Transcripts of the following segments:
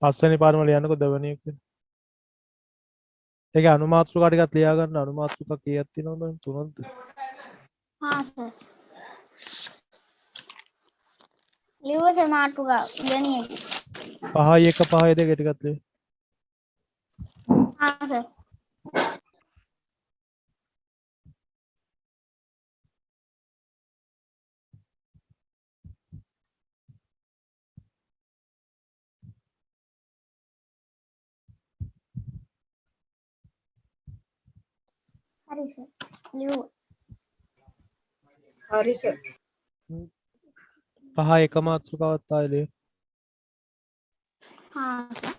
පස්වෙනි පාඩම ලියන්නකෝ දෙවෙනි එක. ඒක අනුමාත්‍රිකා ටිකක් ලියා ගන්න. අනුමාත්‍රිකා කීයක් තියෙනවද? 3ක්ද? हाँ सर लियो सर मातृका गणिए की 5යි 1 5යි 2 ටිකක් ලිය. हाँ सर हरी सर लियो හරි සර්. 5 එක මාත්‍රිකාවක් ආයෙ ලිය. हाँ सर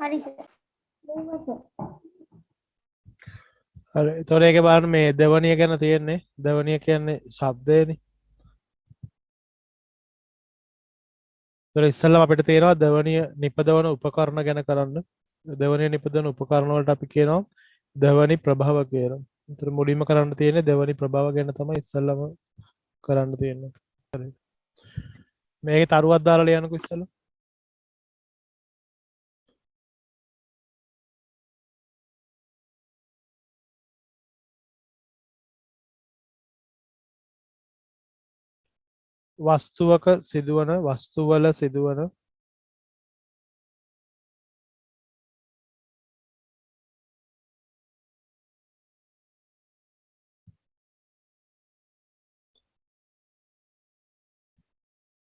हरी सर लियो सर හරි. ඒතකොට ඒකේ බලන්න මේ දෙවනිය ගැන තියෙන්නේ. දෙවනිය කියන්නේ ශබ්දයනේ. ඒතකොට ඉස්සෙල්ලාම අපිට තියෙනවා දෙවනිය නිපදවන උපකරණ ගැන කරන්න. දෙවනිය නිපදවන උපකරණ වලට අපි කියනවා දෙවනි ප්‍රභව කියලා. ඒතර මුලින්ම කරන්න තියෙන්නේ දෙවනි ප්‍රභව ගැන තමයි ඉස්සෙල්ලාම කරන්න තියෙන්නේ. හරි. මේකේ තරුවක් දාලා ලියන්නකෝ ඉස්සෙල්ලා. වස්තුවක සිදුවන වස්තුවල සිදුවන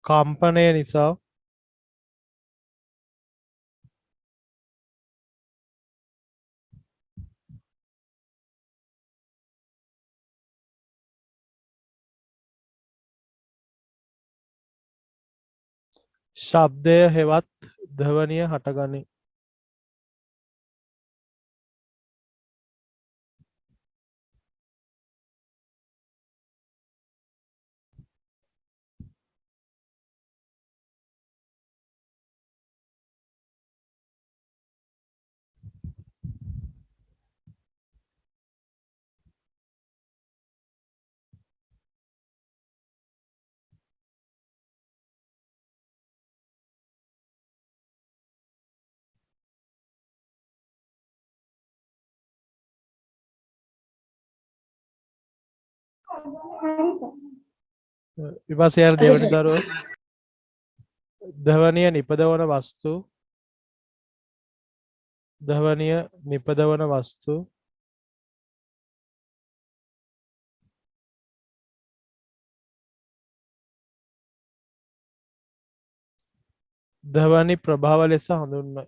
කම්පනය නිසා ශබ්දය හෙවත් ධ්වනිය හටගනී. हरी सर ඊපස්සේ යාර දෙවනි දරුව ධ්වනිය නිපදවන වස්තු ධ්වනිය නිපදවන වස්තු ධ්වනි ප්‍රභාව ලෙස හඳුන්වයි.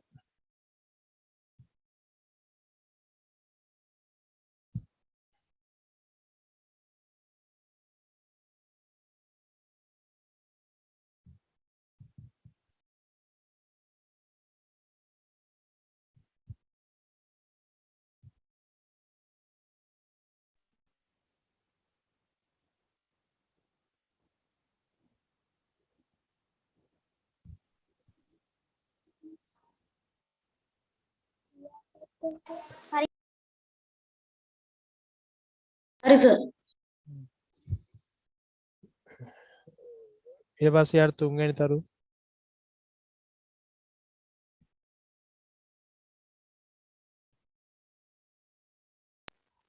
හරි සර්. ඊට පස්සේ යාර තුන්වෙනි දරුව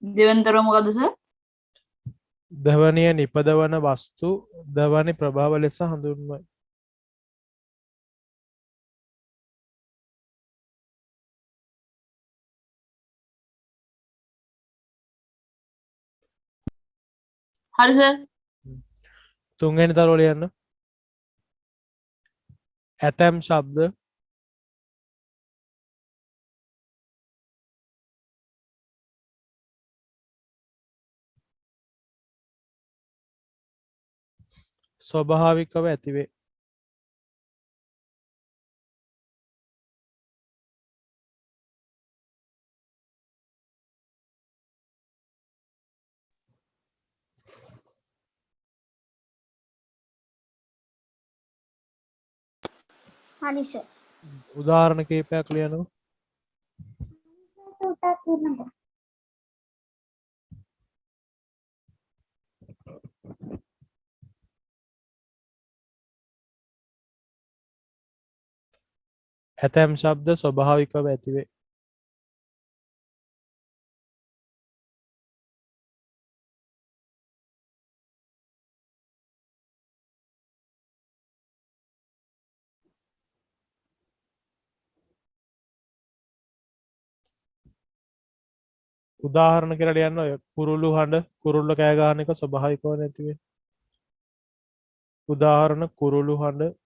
දෙවෙනිතර මොකද සර්? ධ්වනිය නිපදවන වස්තු ධ්වනි ප්‍රභාව ලෙස හඳුන්වයි. හරි සර්. තුන්වෙනි තරුව ලියන්න. ඇතැම් ශබ්ද ස්වභාවිකව ඇතිවේ. හරි සර්. උදාහරණ කීපයක් ලියනවා. උටක් කියන්නකෝ. ඇතැම් ශබ්ද ස්වභාවිකව ඇතිවේ. උදාහරණ කියලා ලියන්න. ඔය කුරුල්ලු හඬ කුරුල්ල කෑ ගහන එක ස්වභාවිකව නැතිවේ. උදාහරණ කුරුල්ලු හඬ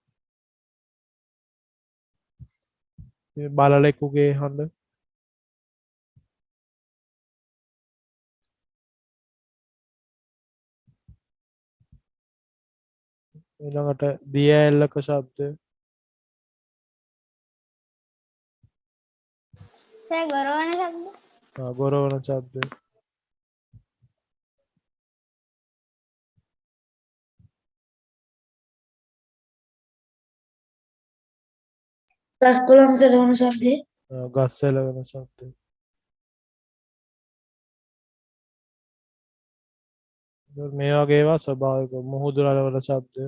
බලලෙකුගේ හඬ ඊළඟට දිය ඇල්ලක ශබ්දය සර් ගොරවන શબ્ද. ගොරවන ශබ්දය ගස් කොළන් සෙලවන ශබ්දය. ගස් එළවෙන ශබ්දය මේ වගේ ඒවා ස්වභාවික. මුහුදු රළවන ශබ්දය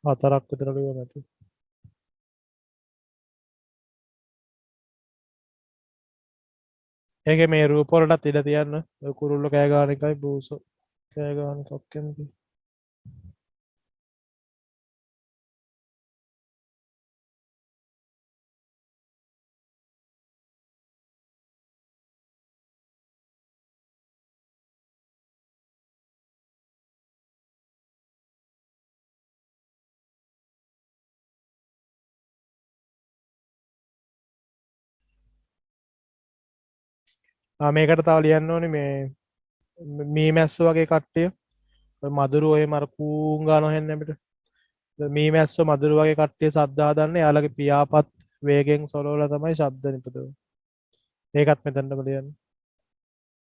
හතරක් විතර ලියන්න ඇති. ඒකේ මේ රූප වලටත් ඉඩ තියන්න. ඔය කුරුල්ල කෑ ගහන එකයි බූස කෑ ගහන එකක් කැමති. මේකට තව ලියන්න ඕනේ මේ මීමැස්ස වගේ කට්ටිය. ඔය මදුරු ඔය මර කූං ගානවා හෙන්න අපිට. මීමැස්ස මදුරු වගේ කට්ටිය ශබ්ද හදන්නේ යාළගේ පියාපත් වේගෙන් සොලවලා තමයි ශබ්ද නිපදවන්නේ. ඒකත් මෙතනටම ලියන්න.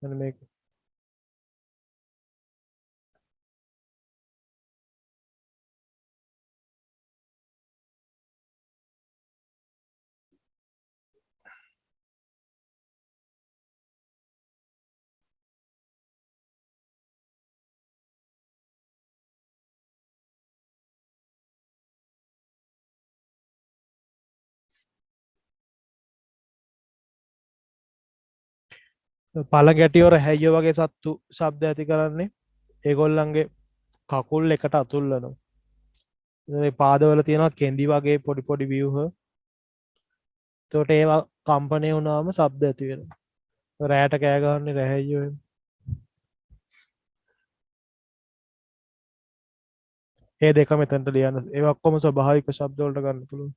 මෙන්න මේක. පළඟැටියෝ රැහැයියෝ වගේ සත්තු ශබ්ද ඇති කරන්නේ ඒගොල්ලන්ගේ කකුල් එකට අතුල්ලනවා. ඒ පාදවල තියෙනවා කෙඳි වගේ පොඩි පොඩි ව්‍යුහ. එතකොට ඒවා කම්පණය වුණාම ශබ්ද ඇති වෙනවා. රැයට කෑ ගහන්නේ රැහැයියෝ එහෙම. ඒ දෙක මෙතනට ලියන්න. ඒවා ඔක්කොම ස්වභාවික ශබ්ද වලට ගන්න පුළුවන්.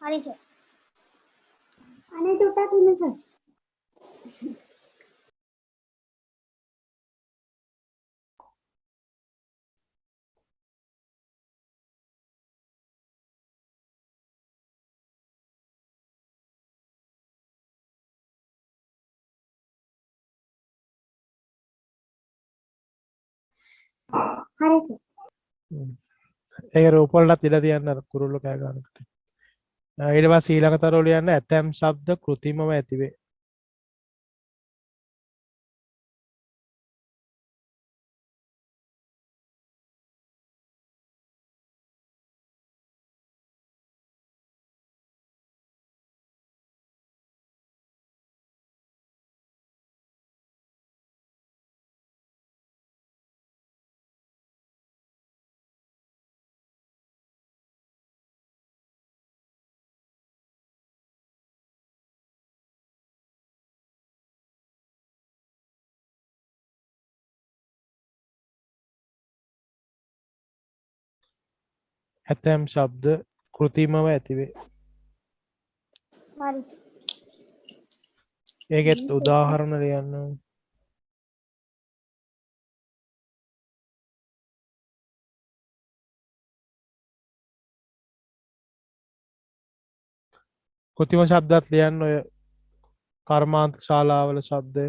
හරි සර්. අනේ චුට්ටක් ඉන්න සර්. හරි සර්. ඒක රූප වලටත් ඉඩ තියන්න අර කුරුල්ලෝ කෑ ගන්නකොට. ඊට පස්සේ ඊළඟ තර වල යන්න ඇතැම් ශබ්ද કૃතිමව ඇතිවේ. ඇතැම් ශබ්ද કૃතිමව ඇතිවේ. හරි සර්. ඒකෙත් උදාහරණ ලියන්න. કૃතිම ශබ්දත් ලියන්න ඔය කර්මාන්ත ශාලාවල ශබ්දය,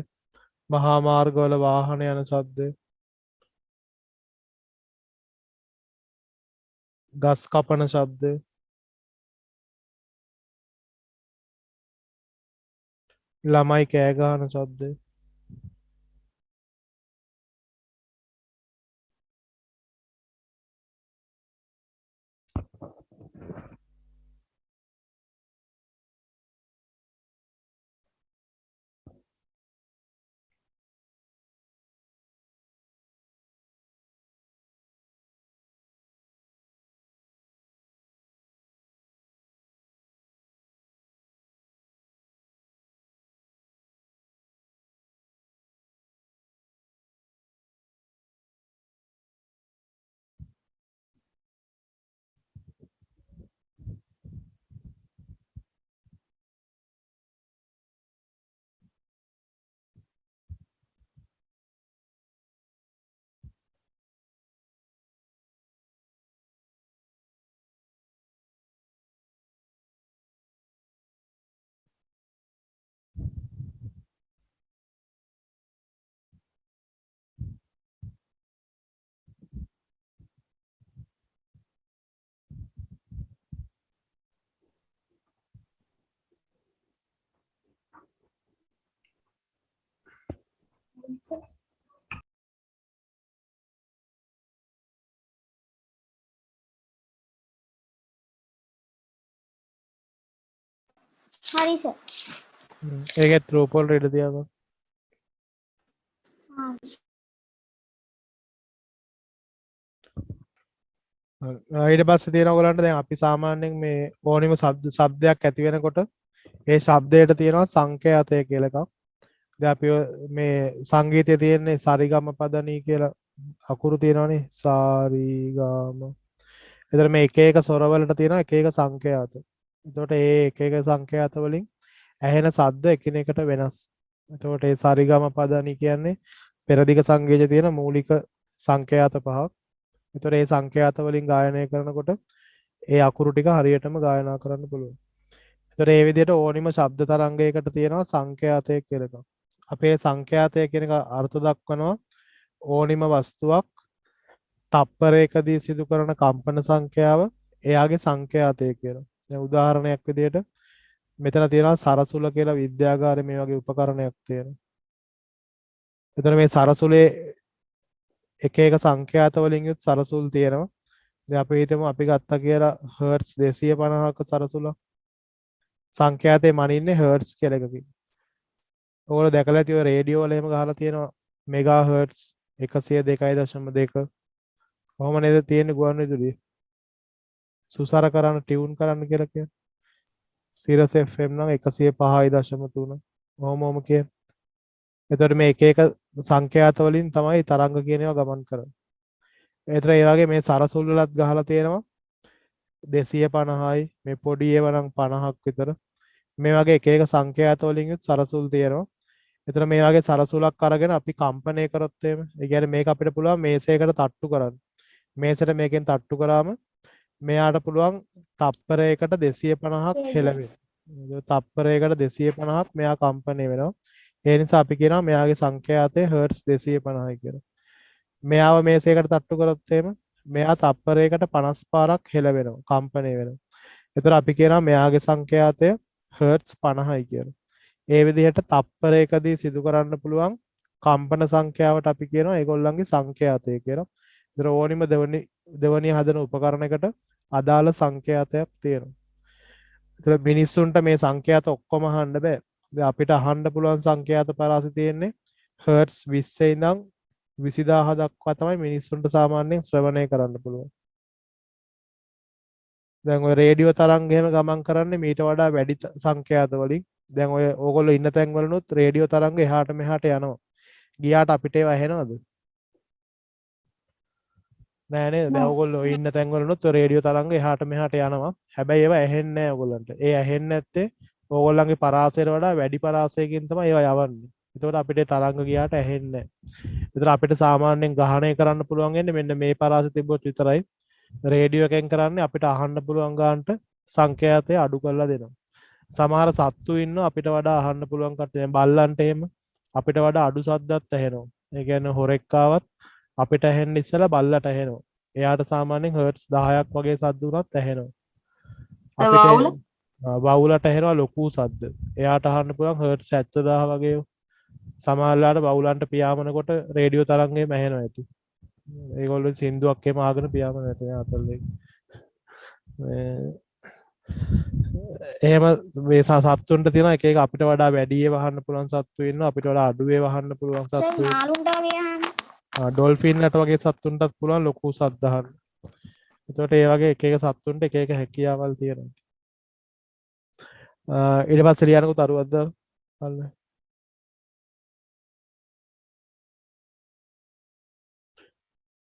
මහා මාර්ගවල වාහන යන ශබ්දය, ගස් කපන ශබ්දය, ළමයි කෑ ගහන ශබ්දය. හරි සර්. ඒකෙත් රූප වලට ඉඩ තියන්න. ඊට පස්සේ තියෙන ඔයගලන්ට දැන් අපි සාමාන්‍යයෙන් මේ ඕනිම ශබ්දයක් ඇති වෙනකොට ඒ ශබ්දයට තියෙනවා සංකේතය කියලා එකක්. දැන් අපි මේ සංගීතයේ තියෙන්නේ සරිගම පදනී කියලා අකුරු තියෙනවානේ සාරිගම. එතන මේ එක එක ස්වරවලට තියෙනවා එක එක සංකේත. එතකොට ඒ එක එක සංකේත වලින් ඇහෙන ශබ්ද එකිනෙකට වෙනස්. එතකොට ඒ සරිගම පදනී කියන්නේ පෙරදිග සංගීතයේ තියෙන මූලික සංකේත පහක්. එතකොට ඒ සංඛ්‍යාත වලින් ගායනය කරනකොට ඒ අකුරු ටික හරියටම ගායනා කරන්න පුළුවන්. එතකොට ඒ විදිහට ඕනිම ශබ්ද තරංගයකට තියෙනවා සංඛ්‍යාතය කියලා එකක්. අපේ සංඛ්‍යාතය කියන එක අර්ථ දක්වනවා ඕනිම වස්තුවක් තප්පරයකදී සිදු කරන කම්පන සංඛ්‍යාව එයාගේ සංඛ්‍යාතය කියලා. දැන් උදාහරණයක් විදිහට මෙතන තියෙනවා සරසුල කියලා විද්‍යාගාරයේ මේ වගේ උපකරණයක් තියෙනවා. එතන මේ සරසුලේ එක එක සංඛ්‍යාත වලින් යුත් සරසුල් තියෙනවා. දැන් අපි හිතමු අපි ගත්තා කියලා හර්ට්ස් 250ක සරසුලක්. සංඛ්‍යාතේ මනින්නේ හර්ට්ස් කියලා එකකින්. ඕගොල්ලෝ දැකලා ඇති ඔය රේඩියෝ වල එහෙම ගහලා තියෙනවා මෙගා හර්ට්ස් 102.2. කොහොම නේද තියෙන්නේ ගුවන්විදුලියේ. සුසර කරන්න ටියුන් කරන්න කියලා කියන්නේ. සිරස් FM නම් 105.3. ඔහොම කියන්නේ. එතකොට මේ එක එක සංඛ්‍යාත වලින් තමයි තරංග කියන ඒවා ගමන් කරන්නේ. ඒතර ඒ වගේ මේ සරසුල් වලත් ගහලා තියෙනවා 250යි මේ පොඩි ඒවා නම් 50ක් විතර. මේ වගේ එක එක සංඛ්‍යාත වලින් යුත් සරසුල් තියෙනවා. එතන මේ වගේ සරසුලක් අරගෙන අපි කම්පණය කරොත් එහෙම ඒ කියන්නේ මේක අපිට පුළුවන් මේසයකට තට්ටු කරන්න. මේසෙට මේකෙන් තට්ටු කරාම මෙයාට පුළුවන් තප්පරයකට 250ක් හෙලවෙන්න. තප්පරයකට 250ක් මෙයා කම්පණය වෙනවා. ඒ නිසා අපි කියනවා මෙයාගේ සංඛ්‍යාතය හර්ට්ස් 250යි කියලා. මෙයාව මේසයකට තට්ටු කරොත් එහෙම මෙයා තප්පරයකට 50 පාරක් හෙලවෙනවා කම්පණය වෙනවා. එතකොට අපි කියනවා මෙයාගේ සංඛ්‍යාතය හර්ට්ස් 50යි කියලා. ඒ විදිහට තප්පරයකදී සිදු කරන්න පුළුවන් කම්පන සංඛ්‍යාවට අපි කියනවා ඒගොල්ලන්ගේ සංඛ්‍යාතය කියලා. ඒතර ඕනිම දෙවනිය හදන උපකරණයකට අදාළ සංඛ්‍යාතයක් තියෙනවා. ඒතර මිනිස්සුන්ට මේ සංඛ්‍යාත ඔක්කොම අහන්න බෑ. දැන් අපිට අහන්න පුළුවන් සංඛ්‍යාත පරාසය තියෙන්නේ හර්ට්ස් 20 ඉඳන් 20000 දක්වා තමයි මිනිස්සුන්ට සාමාන්‍යයෙන් ශ්‍රවණය කරන්න පුළුවන්. දැන් ඔය රේඩියෝ තරංග එහෙම ගමන් කරන්නේ මීට වඩා වැඩි සංඛ්‍යාත වලින්. දැන් ඔය ඕගොල්ලෝ ඉන්න තැන් වලනොත් රේඩියෝ තරංග එහාට මෙහාට යනවා. ගියාට අපිට ඒවා ඇහෙනවද? නෑ නේද? දැන් ඕගොල්ලෝ ඉන්න තැන් වලනොත් රේඩියෝ තරංග එහාට මෙහාට යනවා. හැබැයි ඒවා ඇහෙන්නේ නෑ ඕගොල්ලන්ට. ඒ ඇහෙන්නේ නැත්තේ ඕගොල්ලන්ගේ පරාසයට වඩා වැඩි පරාසයකින් තමයි ඒවා යවන්නේ. ඒතකොට අපිට ඒ තරංග ගියාට ඇහෙන්නේ නෑ. ඒතර අපිට සාමාන්‍යයෙන් ග්‍රහණය කරන්න පුළුවන් වෙන්නේ මෙන්න මේ පරාසය තිබ්බොත් විතරයි. රේඩියෝ එකෙන් කරන්නේ අපිට අහන්න පුළුවන් ගානට සංඛ්‍යාතය අඩු කරලා දෙනවා. සමහර සත්තු ඉන්නවා අපිට වඩා අහන්න පුළුවන් කට්ටිය. දැන් බල්ලන්ට එහෙම අපිට වඩා අඩු සද්දත් ඇහෙනවා. ඒ කියන්නේ හොරෙක් ආවත් අපිට ඇහෙන්න ඉස්සලා බල්ලට ඇහෙනවා. එයාට සාමාන්‍යයෙන් හර්ට්ස් 10ක් වගේ සද්ද උනත් ඇහෙනවා. අපිට වවුලට ඇහෙනවා ලොකු සද්ද. එයාට අහන්න පුළුවන් හර්ට්ස් 70000 වගේ. සමහරලාට වවුලන්ට පියාඹනකොට රේඩියෝ තරංගෙම ඇහෙනවා ඇති. ඒගොල්ලෝ සින්දුවක් එහෙම අහගෙන පියාඹන නැතේ අතල්ලේ. එහෙම මේ සත්තුන්ට තියෙන එක එක අපිට වඩා වැඩි ඒවා අහන්න පුළුවන් සත්තු ඉන්නවා අපිට වඩා අඩු ඒවා අහන්න පුළුවන් සර් සත්තු ඉන්නවා. මාළුන්ට වගේ අහන්න. ඩොල්ෆින්ලට වගේ සත්තුන්ටත් පුළුවන් ලොකු සද්ද අහන්න. එතකොට ඒ වගේ එක එක සත්තුන්ට එක එක හැකියාවල් තියෙනවා. ඊට පස්සේ ලියන්නකෝ තරුවක් දාලා. බලන්න.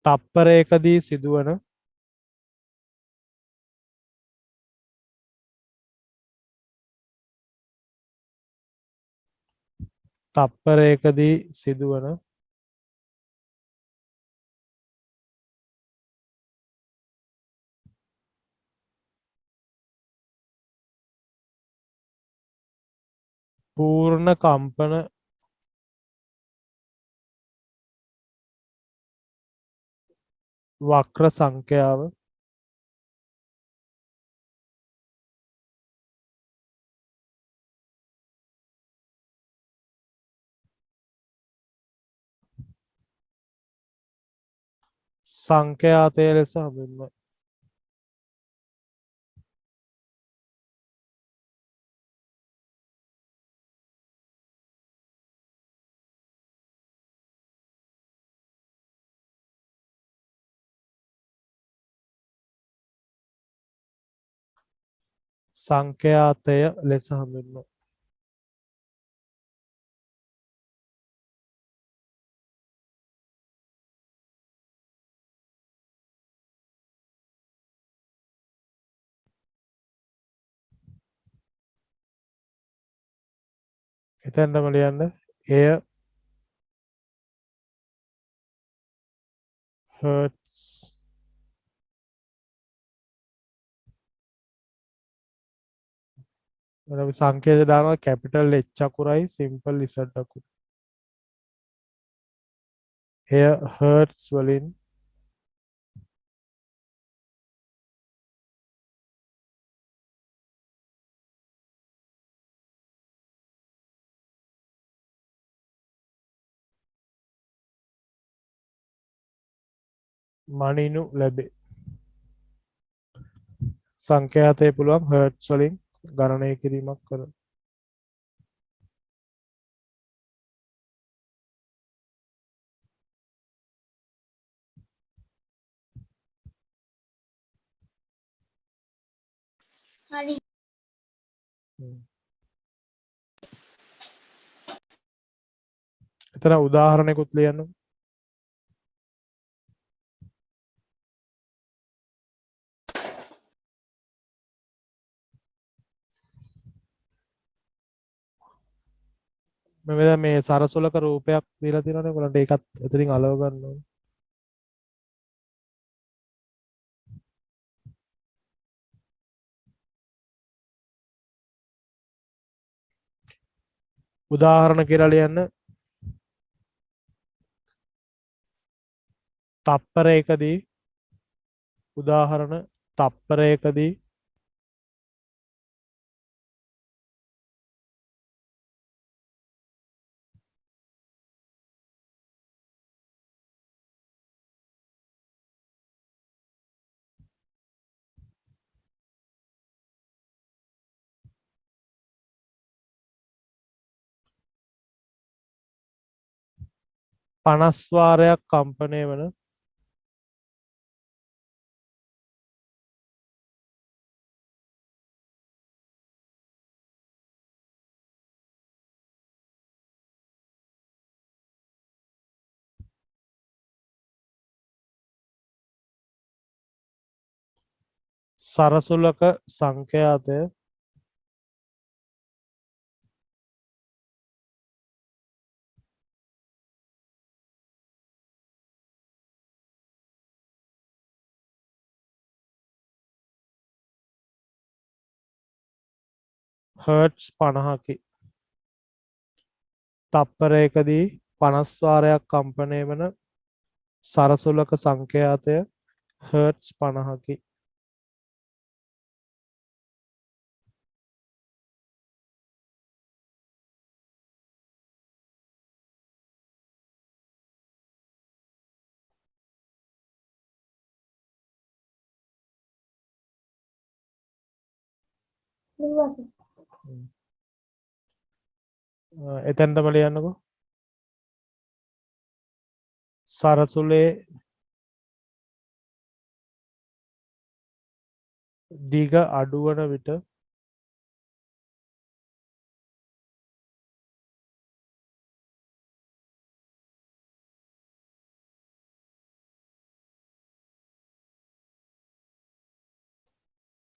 තප්පරයකදී සිදුවන තප්පරයකදී සිදුවන පූර්ණ කම්පන වක්‍ර සංඛ්‍යාව සංඛ්‍යාතය ලෙස හඳුන්වයි. සංඛ්‍යාතය ලෙස හඳුන්වයි. එතෙන්ටම ලියන්න. එය හර්ට්ස් වල සංකේත දානවා කැපිටල් H අකුරයි සිම්පල් Z අකුර. එය හර්ට්ස් වලින් මනිනු ලැබේ. සංඛ්‍යාතය පුළුවන් හර්ට්ස් වලින් ගණනය කිරීමක් කරන. හරි. එතන උදාහරණයකුත් ලියන්න. මම දැන් මේ සරසුලක රූපයක් දීලා තියෙනවනේ ඔයගොල්ලන්ට ඒකත් එතනින් අලව ගන්න ඕනේ. උදාහරණ කියලා ලියන්න. තප්පරයකදී උදාහරණ තප්පරයකදී පනස් වාරයක් කම්පණය වන සරසුලක සංඛ්‍යාතය හර්ට්ස් 50කි. තප්පරයකදී 50 වාරයක් කම්පණය වන සරසුලක සංඛ්‍යාතය හර්ට්ස් 50කි. ලිව්වා සර්. එතෙන්ටම ලියන්නකෝ. සරසුලේ දිග අඩුවන විට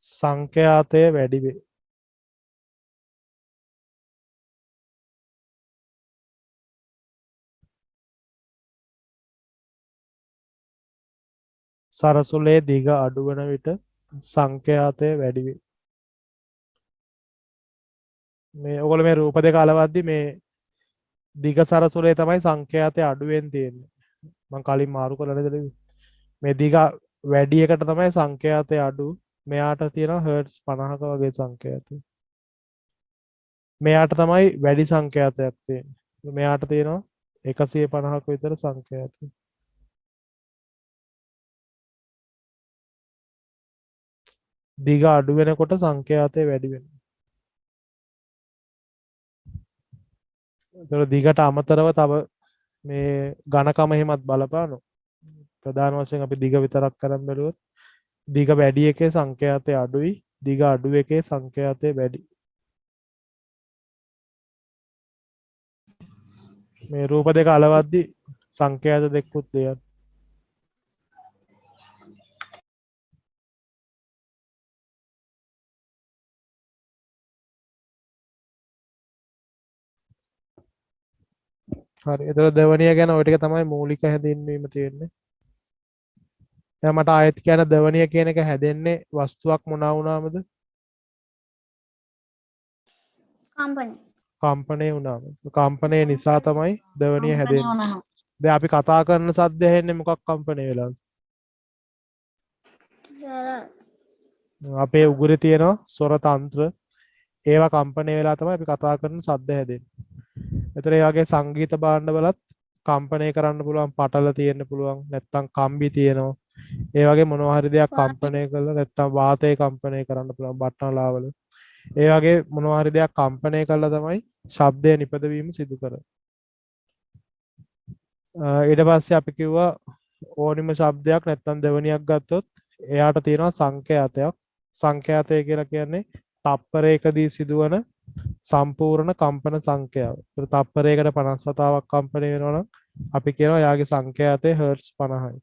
සංඛ්‍යාතය වැඩි වේ. සරසුලේ දිග අඩුවන විට සංඛ්‍යාතය වැඩි වේ. මේ ඔයගොල්ලෝ මේ රූප දෙක අලවද්දි මේ දිග සරසුලේ තමයි සංඛ්‍යාතය අඩුවෙන් තියෙන්නේ. මම කලින් මාරු කරලා නේද ලිව්වේ. මේ දිග වැඩි එකට තමයි සංඛ්‍යාතය අඩු. මෙයාට තියෙනවා හර්ට්ස් 50ක වගේ සංඛ්‍යාතය. මෙයාට තමයි වැඩි සංඛ්‍යාතයක් තියෙන්නේ. මෙයාට තියෙනවා 150ක විතර සංඛ්‍යාතය. දිග අඩු වෙනකොට සංඛ්‍යාතය වැඩි වෙනවා. ඒතර දිගට අමතරව තව මේ ඝනකම එහෙමත් බලපානවා. ප්‍රධාන වශයෙන් අපි දිග විතරක් කරන් බැලුවොත් දිග වැඩි එකේ සංඛ්‍යාතය අඩුයි, දිග අඩු එකේ සංඛ්‍යාතය වැඩි. මේ රූප දෙක අලවද්දි සංඛ්‍යාත දෙකකුත් ලියන්න. හරි. ඒතර දෙවනිය ගැන ওই ටික තමයි මූලික හැඳින්වීම තියෙන්නේ. දැන් මට ආයෙත් කියන දෙවනිය කියන එක හැදෙන්නේ වස්තුවක් මොනවා වුණාමද? කම්පන. කම්පණය වුණාම. කම්පණය නිසා තමයි දෙවනිය හැදෙන්නේ. දැන් අපි කතා කරන සද්ද ඇහෙන්නේ මොකක් කම්පණය වෙලාද? අපේ උගුරේ තියෙන ස්වර තන්ත්‍ර ඒවා කම්පණය වෙලා තමයි අපි කතා කරන සද්ද හැදෙන්නේ. ඒතර ඒ වගේ සංගීත භාණ්ඩ වලත් කම්පණය කරන්න පුළුවන් පටල තියෙන්න පුළුවන් නැත්නම් කම්බි තියෙනවා. ඒ වගේ මොනවා හරි දෙයක් කම්පණය කරලා නැත්නම් වාතය කම්පණය කරන්න පුළුවන් බට්ටනලාවල. ඒ වගේ මොනවා හරි දෙයක් කම්පණය කළා තමයි ශබ්දය නිපදවීම සිදු කරන්නේ. ඊට පස්සේ අපි කිව්වා ඕනිම ශබ්දයක් නැත්නම් දෙවනියක් ගත්තොත් එයාට තියෙනවා සංඛ්‍යාතයක්. සංඛ්‍යාතය කියලා කියන්නේ තප්පරයකදී සිදුවන සම්පූර්ණ කම්පන සංඛ්‍යාව. ඒතර තප්පරයකට 50 වතාවක් කම්පණය වෙනවා නම් අපි කියනවා යාගේ සංඛ්‍යාතය හර්ට්ස් 50යි.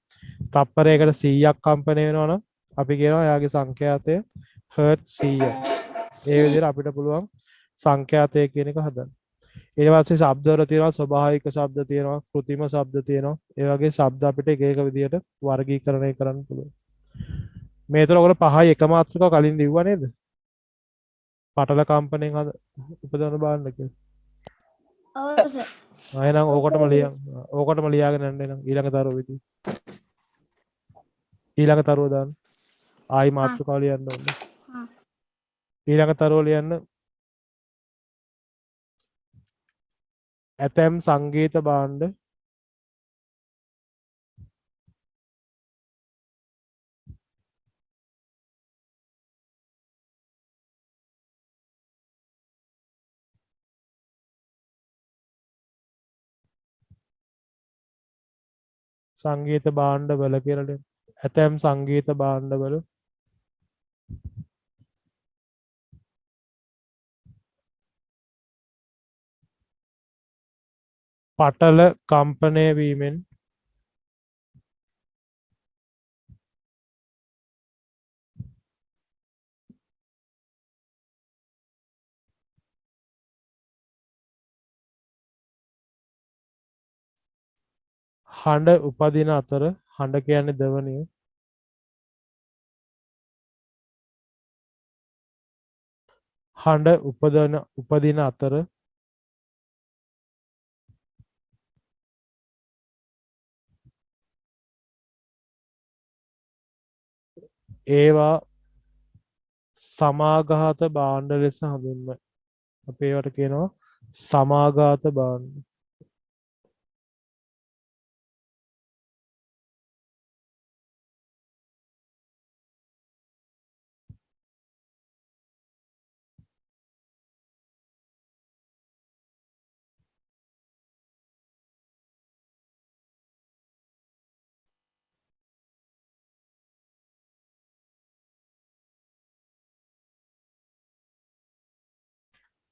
තප්පරයකට 100ක් කම්පණය වෙනවා නම් අපි කියනවා යාගේ සංඛ්‍යාතය හර්ට්ස් 100යි. ඒ විදිහට අපිට පුළුවන් සංඛ්‍යාතය කියන එක හදන්න. ඊට පස්සේ ශබ්ද වල තියෙනවා ස්වභාවික ශබ්ද තියෙනවා કૃතිම ශබ්ද තියෙනවා. ඒ වගේ ශබ්ද අපිට එක එක විදිහට වර්ගීකරණය කරන්න පුළුවන්. මේතර ඔයගොල්ලෝ පහයි එක මාත්‍රිකාව කලින් ලිව්වා නේද? පටල කම්පණයෙන් උපදවන බාන්න කියලා. ඔව් සර්. එහෙනම් ඕකටම ලියාගෙන යන්න එනම් ඊළඟ තරුව විදිහට. ඊළඟ තරුව දාන්න. ආයි මාත්‍රිකාව ලියන්න ඕනේ. හා. ඊළඟ තරුව ලියන්න ඇතැම් සංගීත භාණ්ඩ සංගීත භාණ්ඩවල කියලා ලියන්න. ඇතැම් සංගීත භාණ්ඩවල පටල කම්පනය වීමෙන් හඬ උපදින අතර හඬ කියන්නේ දවනිය හඬ උපදින අතර ඒවා සමාඝාත භාණ්ඩ ලෙස හඳුන්වයි. අපි ඒවට කියනවා සමාඝාත භාණ්ඩ.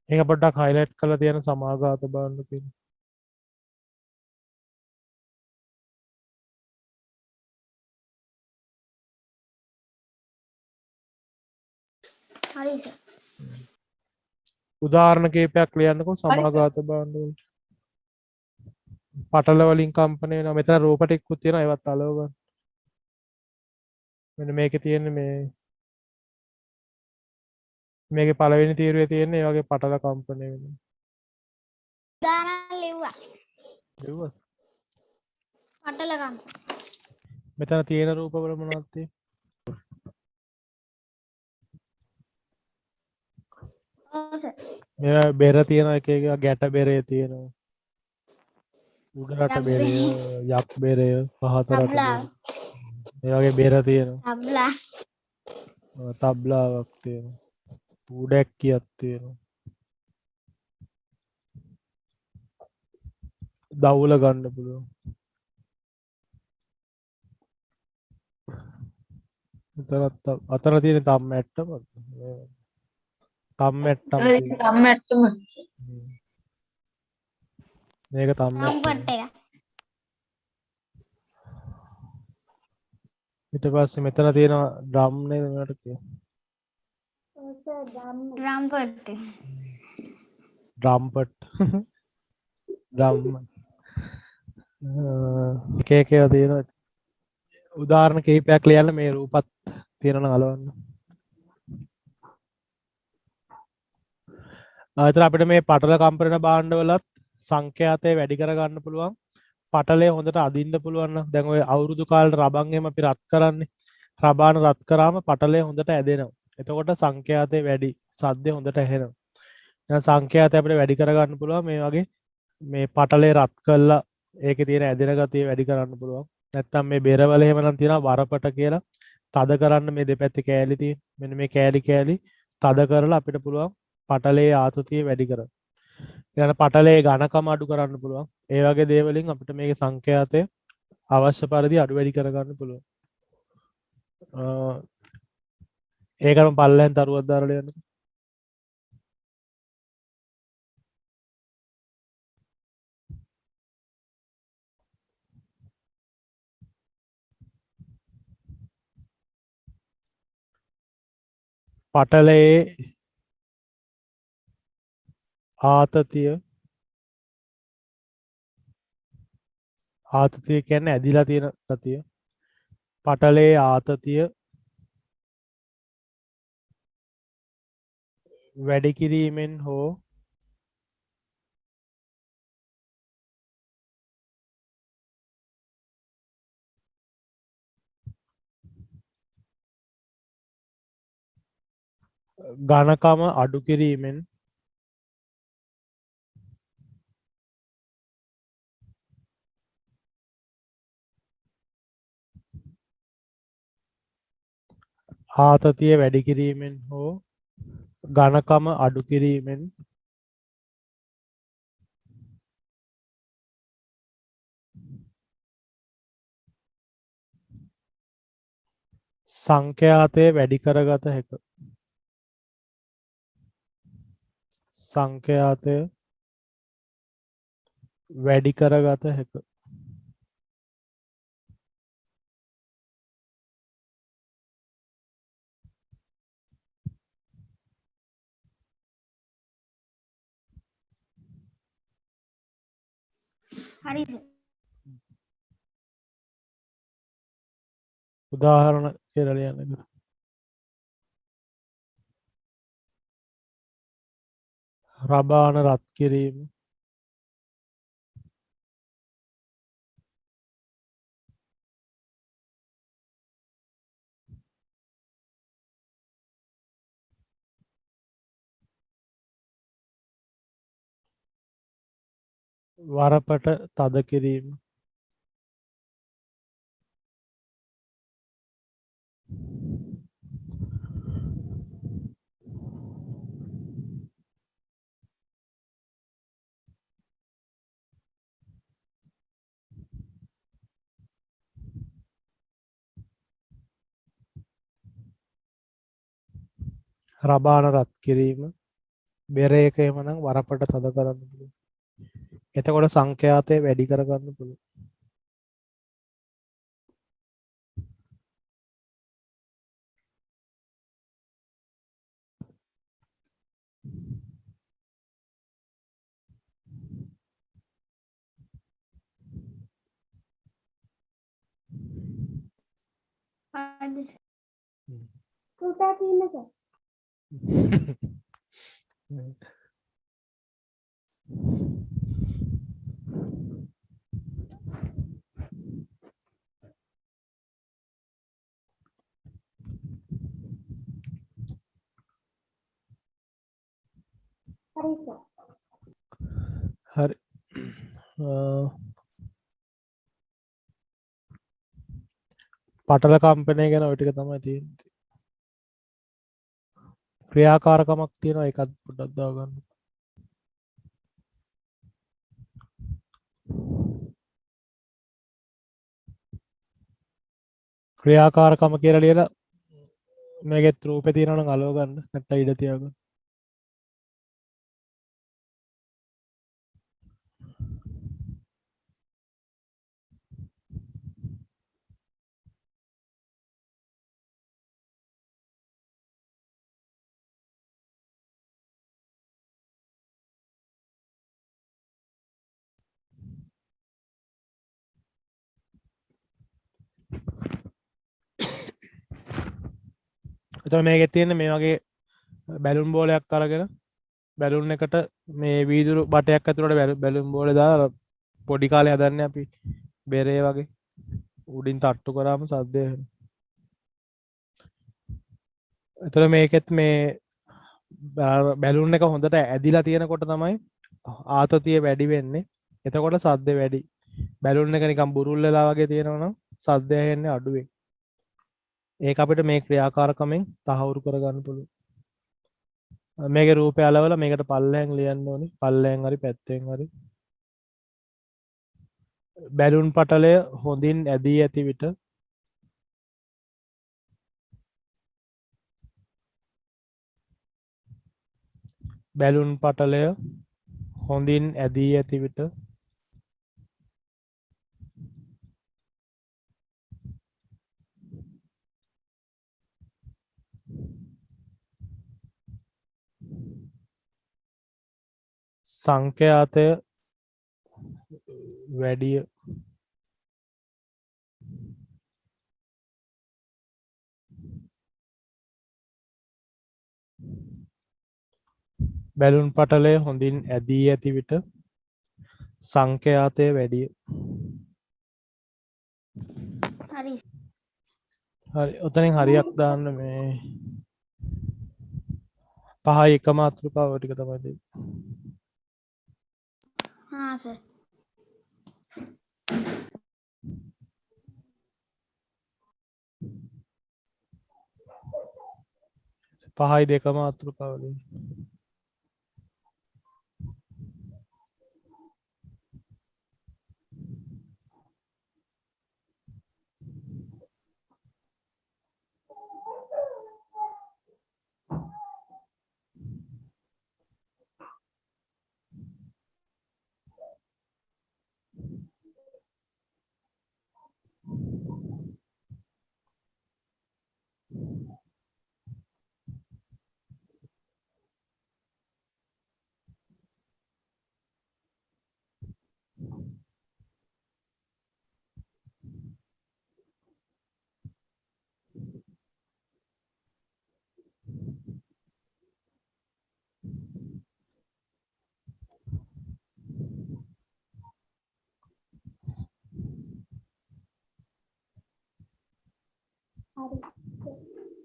ඒක පොඩ්ඩක් highlight කරලා තියෙන සමාඝාත භාණ්ඩ කියන. හරි සර්. උදාහරණ කීපයක් ලියන්නකෝ සමාඝාත භාණ්ඩ වලට. පටල වලින් කම්පණය වෙනවා. මෙතන රූප ටිකකුත් තියෙනවා. ඒවත් අලව ගන්න. මෙන්න මේකේ තියෙන්නේ මේකේ පළවෙනි තීරුවේ තියෙන්නේ ඒ වගේ පටල කම්පණය වෙනවා. උදාහරණ ලිව්වා. ලිව්වද? පටලකම්. මෙතන තියෙන රූප වල මොනවද තියෙන්නේ? ඔව් සර්. මේවා බෙර තියෙන එක එක ගැට බෙරේ තියෙනවා. උඩරට බෙරය, යක් බෙරය, පහත රට තබ්ලා. බෙරය. ඒ වගේ බෙර තියෙනවා. තබ්ලා. තබ්ලාවක් තියෙනවා. උඩැක්කියක් තියෙනවා. දවුල ගන්න පුළුවන්. අතර තියෙන තම් මැට්ටම තම් මැට්ටම් මේක තම් රම්පට් එක. ඊට පස්සේ මෙතන තියෙන ඩ්‍රම් නේද මේකට කියන්නේ රම්පට් එක. ඩ්‍රම්පට් ඩ්‍රම් එක එක ඒවා තියෙනවා. උදාහරණ කිහිපයක් ලියන්න මේ රූපත් තියෙනවා අලවන්න. ආයතන අපිට මේ පටල කම්පන භාණ්ඩවලත් සංඛ්‍යාතය වැඩි කරගන්න පුළුවන්. පටලය හොඳට අදින්න පුළුවන් නම් දැන් ඔය අවුරුදු කාලේ රබන් එහෙම අපි රත් කරන්නේ. රබාන රත් කරාම පටලය හොඳට ඇදෙනවා. එතකොට සංඛ්‍යාතය වැඩි. සද්දය හොඳට ඇහෙනවා. දැන් සංඛ්‍යාතය අපිට වැඩි කරගන්න පුළුවන් මේ වගේ මේ පටලේ රත් කළා ඒකේ තියෙන ඇදෙන ගතිය වැඩි කරන්න පුළුවන්. නැත්තම් මේ බෙරවල එහෙම නම් තියෙනවා වරපට කියලා තද කරන්න මේ දෙපැත්තේ කෑලි තියෙන. මෙන්න මේ කෑලි තද කරලා අපිට පුළුවන් පටලේ ආතතිය වැඩි කරන්න. ඊළඟ පටලේ ඝනකම අඩු කරන්න පුළුවන්. ඒ වගේ දේවලින් අපිට මේකේ සංඛ්‍යාතය අවශ්‍ය පරිදි අඩු වැඩි කරගන්න පුළුවන්. ඒකම පල්ලෙන් තරුවක් දාලා යන්න. පටලයේ ආතතිය ආතතිය කියන්නේ ඇදිලා තියෙන ගතිය. පටලයේ ආතතිය වැඩි කිරීමෙන් හෝ ඝනකම අඩු කිරීමෙන් ආතතිය වැඩි කිරීමෙන් හෝ ඝනකම අඩු කිරීමෙන් සංඛ්‍යාතය වැඩි කරගත හැක. සංඛ්‍යාතය වැඩි කරගත හැක. හරි සර්. උදාහරණ කියලා ලියන්න. රබාන රත් කිරීම, වරපට තද කිරීම, රබාන රත් කිරීම, බෙර එක එමනම් වරපට තද කරන්න පුළුවන්. එතකොට සංඛ්‍යාතය වැඩි කරගන්න පුළුවන්. හරි සර්. තුටා තියෙන සර්. හරි සර්. හරි. පටල කම්පනය ගැන ඔය ටික තමයි තියෙන්නේ. ක්‍රියාකාරකමක් තියෙනවා ඒකත් පොඩ්ඩක් දාගන්න. ක්‍රියාකාරකම කියලා ලියලා මේකෙත් රූපේ තියෙනවා නම් අලව ගන්න නැත්නම් ඉඩ තියාගන්න. එතකොට මේකේ තියෙන්නේ මේ වගේ බැලුන් බෝලයක් අරගෙන බැලුන් එකට මේ වීදුරු බටයක් ඇතුළට බැලුන් බෝලේ දාලා පොඩි කාලේ හදන්නේ අපි බෙරේ වගේ උඩින් තට්ටු කරාම සද්දය එනවා. එතකොට මේකෙත් මේ බැලුන් එක හොඳට ඇදිලා තියෙනකොට තමයි ආතතිය වැඩි වෙන්නේ. එතකොට සද්ද වැඩි. බැලුන් එක නිකන් බුරුල් වෙලා වගේ තියෙනවා නම් සද්දය ඇහෙන්නේ අඩුවෙන්. ඒක අපිට මේ ක්‍රියාකාරකමෙන් තහවුරු කරගන්න පුළුවන්. මේකේ රූපය අලවලා මේකට පල්ලෙහෙන් ලියන්න ඕනේ. පල්ලෙහෙන් හරි පැත්තෙන් හරි. බැලුන් පටලය හොඳින් ඇදී ඇති විට බැලුන් පටලය හොඳින් ඇදී ඇති විට සංඛ්‍යාතය වැඩිය බැලුන් පටලය හොඳින් ඇදී ඇති විට සංඛ්‍යාතය වැඩිය. හරි හරි ඔතනින් හරියක් දාන්න මේ 5 එක මාතෘකාව ටික තමයි දෙන්නේ. हाँ सर 5 2 මාතෘකාව දෙන්නේ.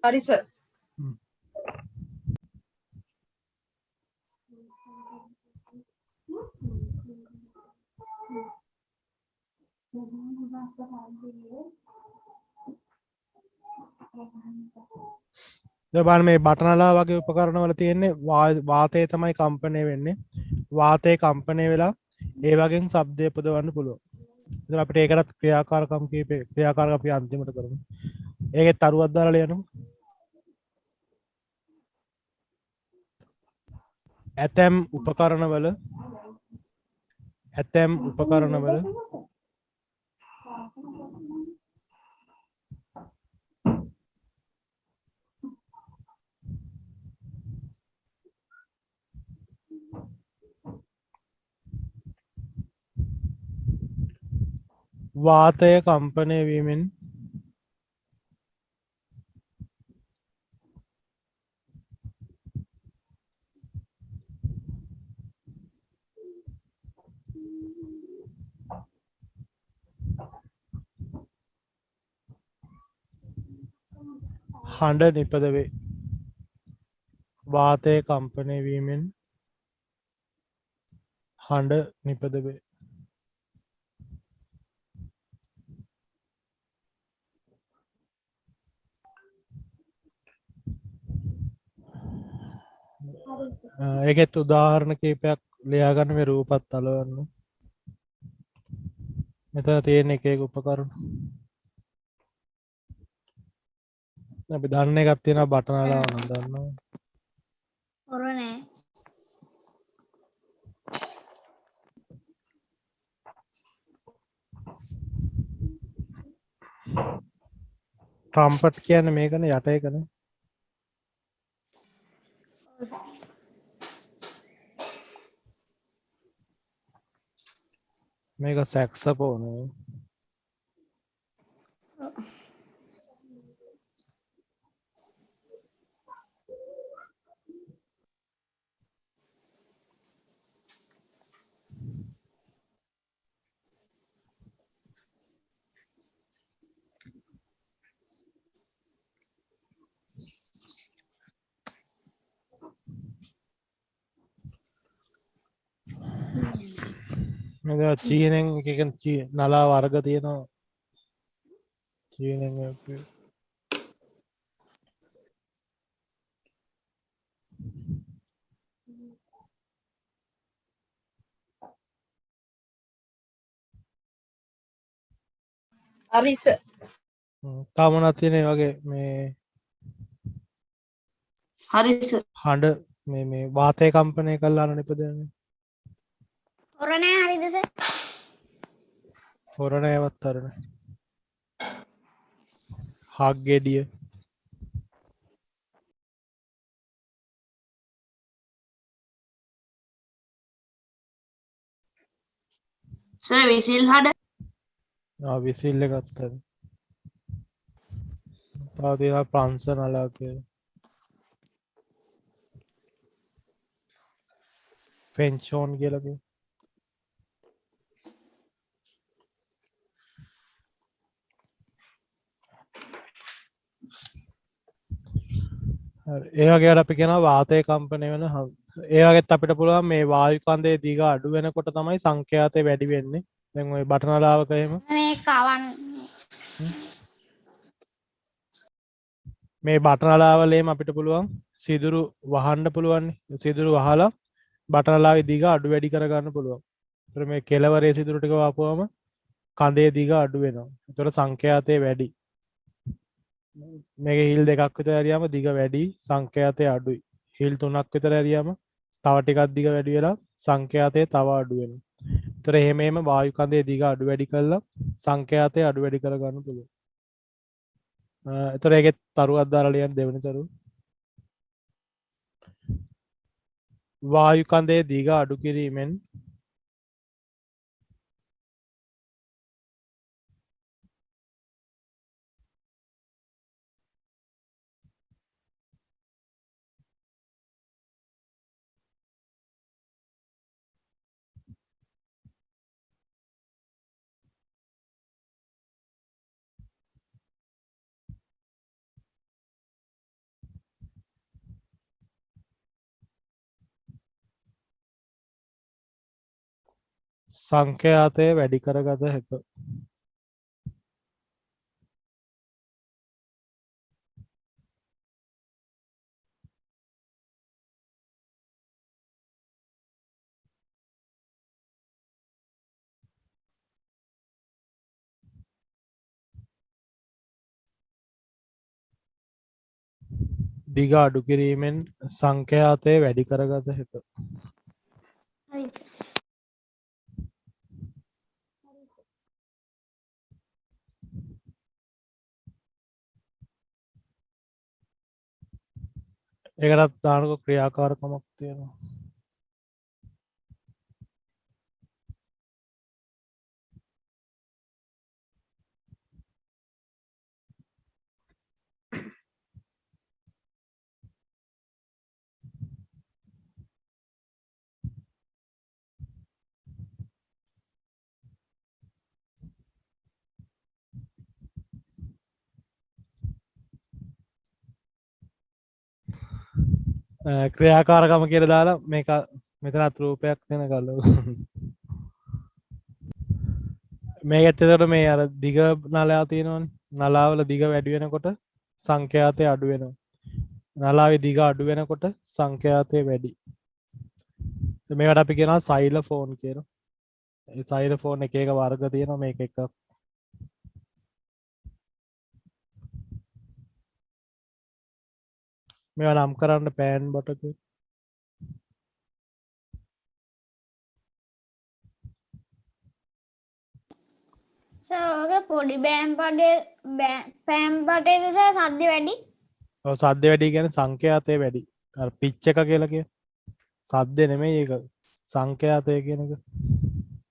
හරි සර්. දැන් බලන්න මේ බටනලා වගේ උපකරණ වල තියෙන්නේ වාතය තමයි කම්පණය වෙන්නේ. වාතය කම්පණය වෙලා ඒ වගේම ශබ්දය උපදවන්න පුළුවන්. ඉතින් අපිට ඒකටත් ක්‍රියාකාරකම් කීපේ ක්‍රියාකාරකම් අපි අන්තිමට කරමු. ඒකෙත් අරුවක් දාලා ලියනමු. ඇතැම් උපකරණවල වාතය කම්පණය වීමෙන් හඬ නිපද වේ. වාතය කම්පණය වීමෙන් හඬ නිපද වේ. ඒකෙත් උදාහරණ කීපයක් ලියාගන්න මේ රූපත් අලවන්න. මෙතන තියෙන එක එක උපකරණ. අපි දන්න එකක් තියෙනවා බටනලා නම් දන්නවා. कोरोना ට්‍රම්පට් කියන්නේ මේකනේ යට එකනේ. මේක සැක්සෆෝන්. මේක චීනෙන් එක නලා වර්ග තියෙනවා. චීනෙන් හරි සර්. තව මොනවද තියෙන්නේ වගේ මේ හරි සර්. හඬ මේ වාතය කම්පනය කළා නිපදවන්නේ. कोरोना हरी दे හොරණයවත් අරන. හක් ගෙඩිය. Sir whistle හඩ. විසිල්ල ගත්තද. තව තියෙනවා ප්‍රංශ නලා කියලා. ෆෙන්චෝන් කියලා කියනවා. හරි. ඒ වගේට අපි කියනවා වාතය කම්පණය වෙන ඒ වගේත් අපිට පුළුවන් මේ වායු කන්දේ දිග අඩු වෙනකොට තමයි සංඛ්‍යාතය වැඩි වෙන්නේ. දැන් ওই බටනලාවක එහෙම මේ කවන් මේ බටනලාවලේම අපිට පුළුවන් සිදුරු වහන්න පුළුවන්. සිදුරු වහලා බටනලාවේ දිග අඩු වැඩි කරගන්න පුළුවන්. ඒතර මේ කෙලවරේ සිදුරු ටික වහපුවම කඳේ දිග අඩු වෙනවා. ඒතර සංඛ්‍යාතය වැඩි. මේක හිල් දෙකක් විතර ඇරියාම දිග වැඩි සංඛ්‍යාතය අඩුයි. හිල් තුනක් විතර ඇරියාම තව ටිකක් දිග වැඩි වෙලා සංඛ්‍යාතය තව අඩු වෙනවා. ඒතර එහෙම වායු කඳේ දිග අඩු වැඩි කරලා සංඛ්‍යාතය අඩු වැඩි කරගන්න පුළුවන්. ඒතර ඒකේ තරුවක් දාලා ලියන්න දෙවෙනි තරුව. වායු කඳේ දිග අඩු කිරීමෙන් සංඛ්‍යාතය වැඩි කරගත හැකිය. දිග අඩු කිරීමෙන් සංඛ්‍යාතය වැඩි කරගත හැකිය. හරි සර්. ඒකටත් දානක ක්‍රියාකාරකමක් තියෙනවා. ක්‍රියාකාරකම කියලා දාලා මේක මෙතනත් රූපයක් වෙන ගලව. මේකත් එතකොට මේ අර දිග නලාව තියෙනවනේ. නලාවල දිග වැඩි වෙනකොට සංඛ්‍යාතය අඩු වෙනවා. නලාවේ දිග අඩු වෙනකොට සංඛ්‍යාතය වැඩි. මේකට අපි කියනවා සයිලෆෝන් කියලා. ඒ සයිලෆෝන් එක එක වර්ග තියෙනවා මේක එක. මේවා නම් කරන්න පෑන් බටක. සර් ඔගේ පොඩි පෑම් බටේ සර් සද්ද වැඩි. ඔව් සද්ද වැඩි කියන්නේ සංඛ්‍යාතය වැඩි. අර පිච් එක කියලා කිය. සද්ද නෙමෙයි ඒක. සංඛ්‍යාතය කියන එක.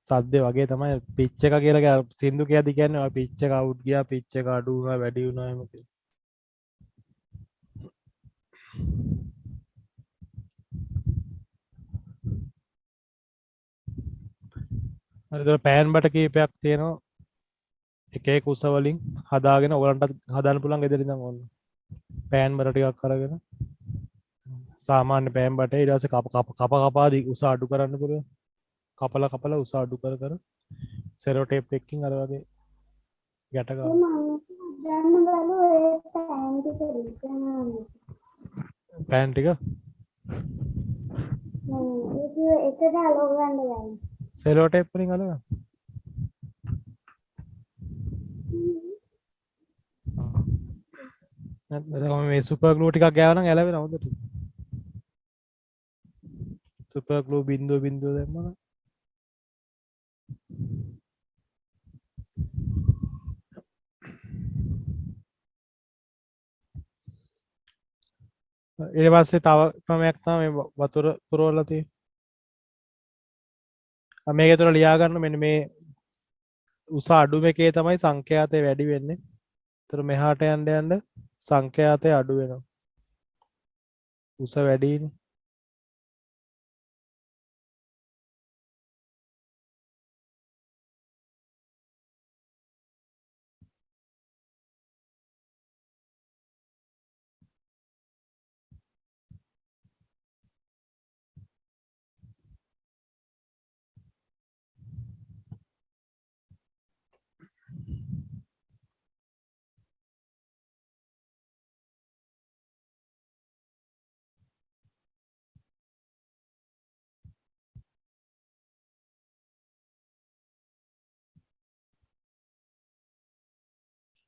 සද්දේ වගේ තමයි පිච් එක කියලා සින්දු කියද්දි කියන්නේ ඔය පිච් එක අවුට් ගියා පිච් එක අඩු වුණා වැඩි වුණා එහෙම කියලා. හරි ඒතර පෑන් බට කීපයක් තියෙනවා. එක එක උස වලින් හදාගෙන ඔයගලන්ට හදන්න පුළුවන් ගෙදර ඉඳන් ඕන. පෑන් බට ටිකක් අරගෙන සාමාන්‍ය පෑන් බටේ ඊට පස්සේ කපා උස අඩු කරන්න පුළුවන්. කපලා උස අඩු කර සෙරෝ ටේප් එකකින් අර වගේ ගැට ගන්න. දැන් බලුවා ඒ පෑන් ටික රිකනවා. පෑන් ටික ඒක දාලා ගන්න බෑ. සෙරෝ ටේප් වලින් අලගන්න. නැත්නම් මේ සුපර් ග්ලූ ටිකක් ගෑවනම් ඇලවෙනවා හොඳට. සුපර් ග්ලූ බින්දුව දැම්මම ඊට පස්සේ තව ක්‍රමයක් තමයි මේ වතුර පුරවලා තියෙන්නේ. මේක තුළ ලියා ගන්න මෙන්න මේ උස අඩු එකේ තමයි සංඛ්‍යාතය වැඩි වෙන්නේ. ඒතර මෙහාට යන්න සංඛ්‍යාතය අඩු වෙනවා. උස වැඩිනේ.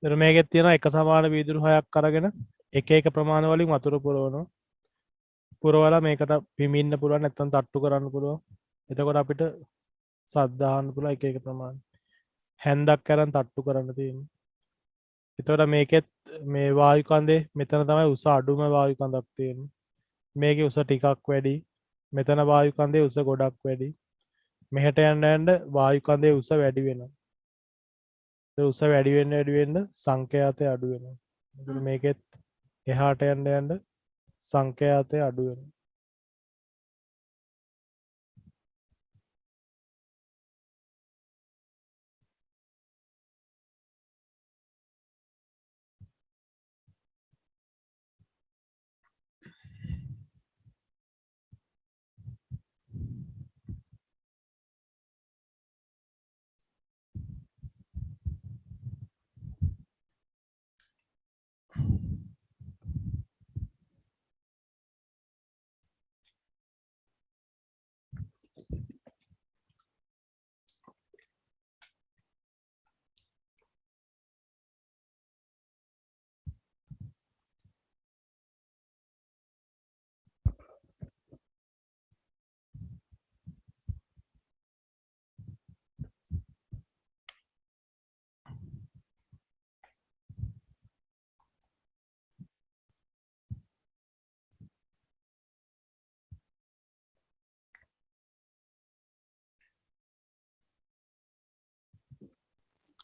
ඒතර මේකෙත් තියෙනවා එක සමාන වීදුරු හයක් අරගෙන එක එක ප්‍රමාණ වලින් වතුර පුරවනවා. පුරවලා මේකට පිඹින්න පුළුවන් නැත්නම් තට්ටු කරන්න පුළුවන්. එතකොට අපිට සද්ද අහන්න පුළුවන් එක එක ප්‍රමාණ. හැන්දක් අරන් තට්ටු කරන්න තියෙනවා. එතකොට මේකෙත් මේ වායු කන්දේ මෙතන තමයි උස අඩුම වායු කඳක් තියෙන්නේ. මේකේ උස ටිකක් වැඩි. මෙතන වායු කන්දේ උස ගොඩක් වැඩි. මෙහෙට යන්න යන්න වායු කන්දේ උස වැඩි වෙනවා. ඒ උස වැඩි වෙන්න සංඛ්‍යාතය අඩු වෙනවා. එතකොට මේකෙත් එහාට යන්න යන්න සංඛ්‍යාතය අඩු වෙනවා.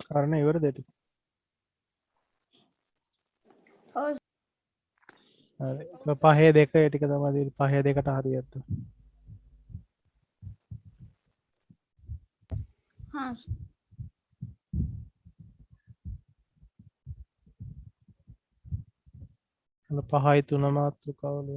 කාරණා ඉවරද ඒක? ඔව් හරි. ඒක පහේ දෙක ඒ ටික තමයි තියෙන්නේ. පහේ දෙකට හරියට. හා අන්න 5.3 මාතෘකාවල.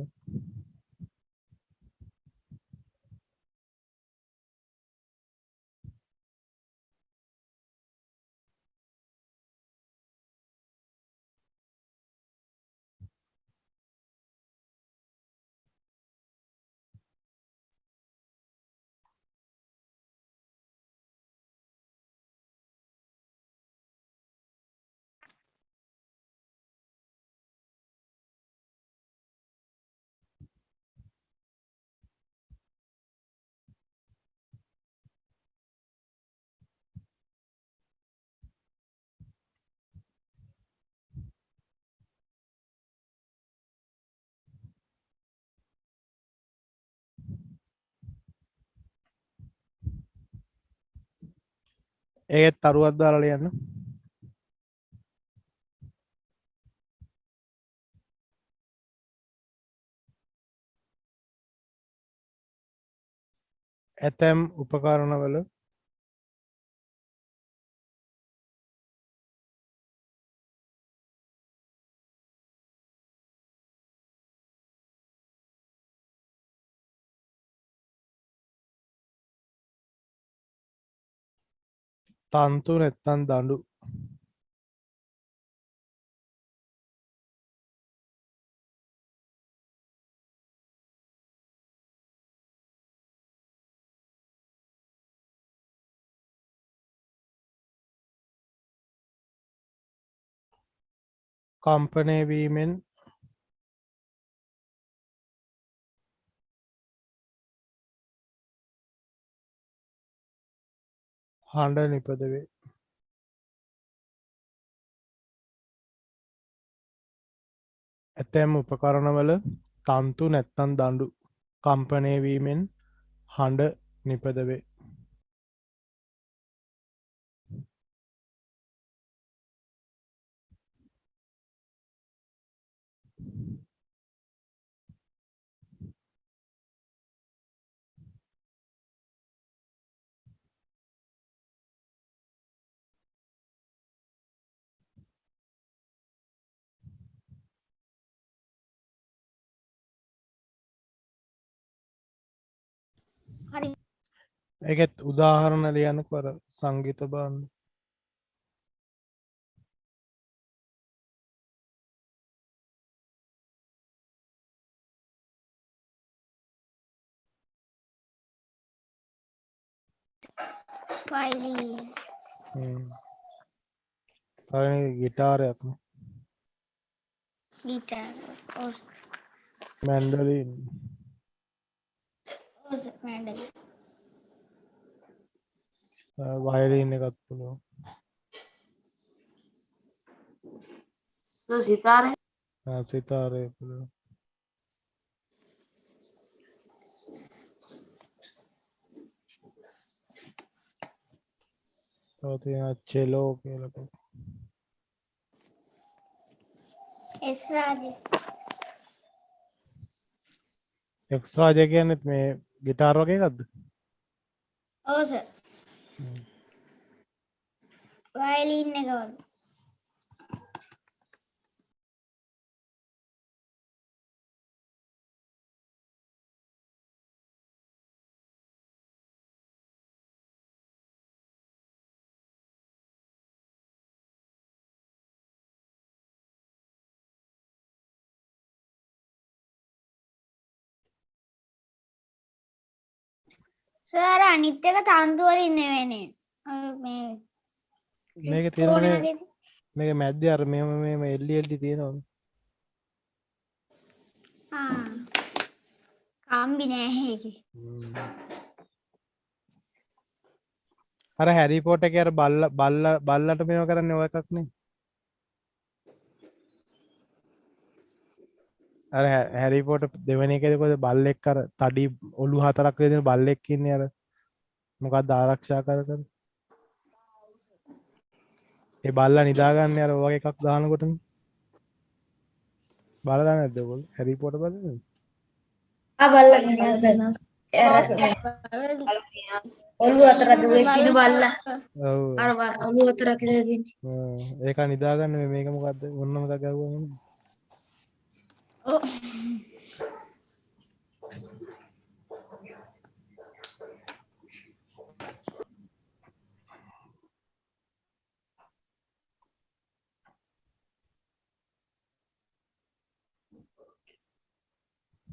ඒකෙත් තරුවක් දාලා ලියන්න. ඇතැම් උපකරණවල තන්තු නැත්තම් දඬු කම්පනය වීමෙන් හඬ නිපද වේ. ඇතැම් උපකරණවල තන්තු නැත්තම් දඬු කම්පනය වීමෙන් හඬ නිපද වේ. හරි ඒකෙත් උදාහරණ ලියන්නකො අර සංගීත භාණ්ඩ. violin හ්ම්. පළවෙනි ගිටාරයක් නේ. ගිටාර්. ඔව් මැන්ඩලින්. Sir mandolin. වයලින් එකක් පුළුවන්. Sir, sitar. සිතාරය පුළුවන්. තව තියෙනවා චෙලෝ කියලා එකක්. එස් රාජේ. එක්ස්ට්‍රා ජේ කියන්නේත් මේ ගිටාර් වගේ එකක්ද? ඔව් සර්. වයලින් එක වගේ. සර් අනිත් එක තන්තු වලින් නෙවෙයිනේ. මේ මේකේ ටෝන තියෙනනේ වගේ. මේක මැද්දේ අර මෙහෙම එල්ලි තියෙනවා. කම්බි නෑ ඒකේ. අර හැරි පොටර් එකේ අර බල්ලට මේව කරන්නේ ඔය එකක් නේ. අර හැරි පොටර් දෙවෙනි එකේදී කොහෙද බල්ලෙක් අර තඩි ඔලු හතරක් විදින බල්ලෙක් ඉන්නේ අර මොකක්ද ආරක්ෂා කර කර. ඒ බල්ලා නිදාගන්නේ අර ඔය වගේ එකක් දානකොටනේ. බලලා නැද්ද ඔයගොල්ලෝ හැරි පොටර් බලන්නේ? ඔළුව අතර දුවේ කිනු බල්ලා. ඔව්. අර ඔළුව අතර කියලා දෙන්නේ. ඒක නිදාගන්න මේක මොකද්ද ඔන්න මතක ගහුවම. ඔව්.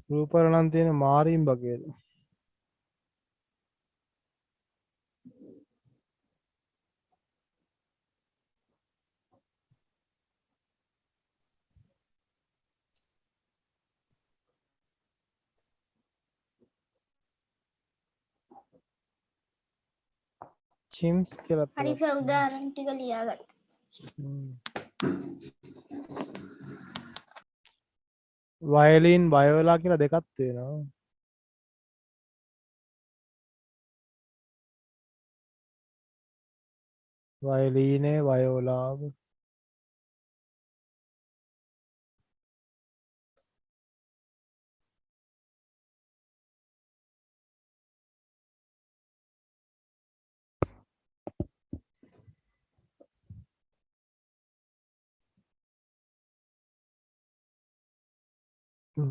රූපවල නම් තියෙන මාරීම් බගේද? චිම්ස් කියලා හරි එකක්. සර් උදාහරණ ටික ලියාගත්තා. වයලින් වයෝලා කියලා දෙකක් තියෙනවා. වයලීනේ වයෝලාව.